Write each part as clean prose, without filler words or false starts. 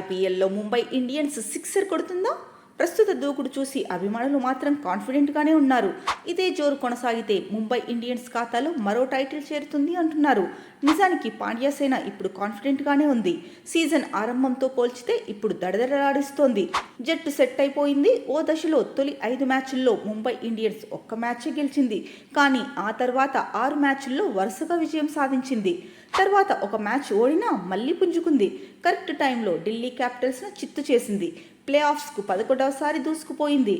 ఐపీఎల్లో Mumbai Indians sixer కొడుతుందా? ప్రస్తుత దూకుడు చూసి అభిమానులు మాత్రం కాన్ఫిడెంట్గానే ఉన్నారు. ఇదే జోరు కొనసాగితే ముంబై ఇండియన్స్ ఖాతాలో మరో టైటిల్ చేరుతుంది అంటున్నారు. నిజానికి పాండ్యా సేన ఇప్పుడు కాన్ఫిడెంట్గానే ఉంది. సీజన్ ఆరంభంతో పోల్చితే ఇప్పుడు దడదడలాడిస్తోంది. జట్టు సెట్ అయిపోయింది. ఓ దశలో తొలి 5 మ్యాచ్ల్లో ముంబై ఇండియన్స్ ఒక్క మ్యాచే గెలిచింది. కానీ ఆ తర్వాత 6 మ్యాచ్ల్లో వరుసగా విజయం సాధించింది. తర్వాత ఒక మ్యాచ్ ఓడినా మళ్లీ పుంజుకుంది. కరెక్ట్ టైంలో ఢిల్లీ క్యాపిటల్స్ను చిత్తు చేసింది. ప్లే ఆఫ్స్కు 11వసారి దూసుకుపోయింది.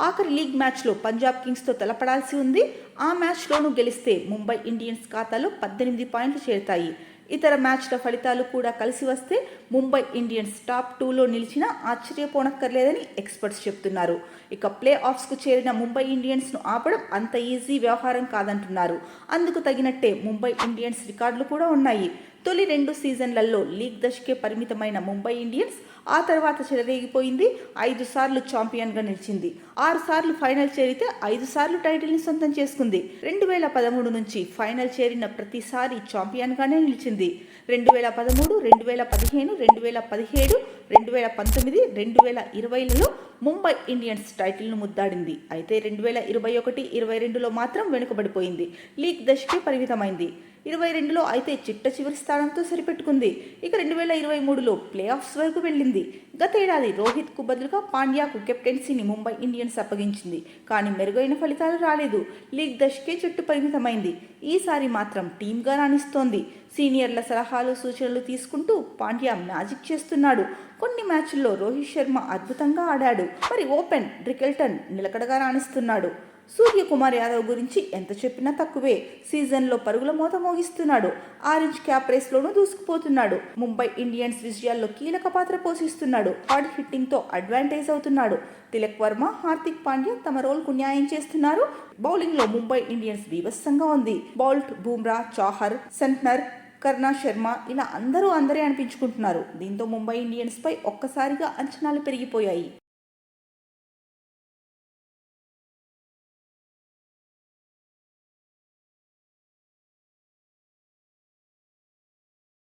ఆఖరి లీగ్ మ్యాచ్లో పంజాబ్ కింగ్స్తో తలపడాల్సి ఉంది. ఆ మ్యాచ్లోనూ గెలిస్తే ముంబై ఇండియన్స్ ఖాతాలో 18 పాయింట్లు చేరుతాయి. ఇతర మ్యాచ్ల ఫలితాలు కూడా కలిసి వస్తే ముంబై ఇండియన్స్ టాప్ 2లో నిలిచినా ఆశ్చర్యపోనక్కర్లేదని ఎక్స్పర్ట్స్ చెప్తున్నారు. ఇక ప్లే ఆఫ్స్కు చేరిన ముంబై ఇండియన్స్ను ఆపడం అంత ఈజీ వ్యవహారం కాదంటున్నారు. అందుకు తగినట్టే ముంబై ఇండియన్స్ రికార్డులు కూడా ఉన్నాయి. తొలి 2 సీజన్లలో లీగ్ దశకే పరిమితమైన ముంబై ఇండియన్స్ ఆ తర్వాత చెలరేగిపోయింది. 5 సార్లు ఛాంపియన్గా నిలిచింది. 6 సార్లు ఫైనల్ చేరితే 5 సార్లు టైటిల్ని సొంతం చేసుకుంది. 2013 నుంచి ఫైనల్ చేరిన ప్రతిసారి ఛాంపియన్గానే నిలిచింది. 2013, 2015, 2017, 2019, 2020లలో ముంబై ఇండియన్స్ టైటిల్ను ముద్దాడింది. అయితే 2021, 22లో మాత్రం వెనుకబడిపోయింది. లీగ్ దశకే పరిమితమైంది. 22లో అయితే చిట్ట చివరి స్థానంతో సరిపెట్టుకుంది. ఇక 2023లో ప్లే ఆఫ్స్ వరకు వెళ్ళింది. గతేడాది రోహిత్కు బదులుగా పాండ్యాకు కెప్టెన్సీని ముంబై ఇండియన్స్ అప్పగించింది. కానీ మెరుగైన ఫలితాలు రాలేదు. లీగ్ దశకే జట్టు పరిమితమైంది. ఈసారి మాత్రం టీమ్గా రాణిస్తోంది. సీనియర్ల సలహాలు సూచనలు తీసుకుంటూ పాండ్యా మ్యాజిక్ చేస్తున్నాడు. కొన్ని మ్యాచ్ల్లో రోహిత్ శర్మ అద్భుతంగా ఆడాడు. మరి ఓపెన్ రికెల్టన్ నిలకడగా రాణిస్తున్నాడు. సూర్యకుమార్ యాదవ్ గురించి ఎంత చెప్పినా తక్కువే. సీజన్లో పరుగుల మోత మోగిస్తున్నాడు. ఆరెంజ్ క్యాప్ రేస్లోనూ దూసుకుపోతున్నాడు. ముంబై ఇండియన్స్ విజయాల్లో కీలక పాత్ర పోషిస్తున్నాడు. హార్డ్ హిట్టింగ్తో అడ్వాంటేజ్ అవుతున్నాడు. తిలక్ వర్మ, హార్దిక్ పాండ్యా తమ రోల్కు న్యాయం చేస్తున్నారు. బౌలింగ్లో ముంబై ఇండియన్స్ బీభత్సంగా ఉంది. బౌల్ట్, బూమ్రా, చాహర్, సెంట్నర్, కర్ణ శర్మ ఇలా అందరే అనిపించుకుంటున్నారు. దీంతో ముంబై ఇండియన్స్పై ఒక్కసారిగా అంచనాలు పెరిగిపోయాయి.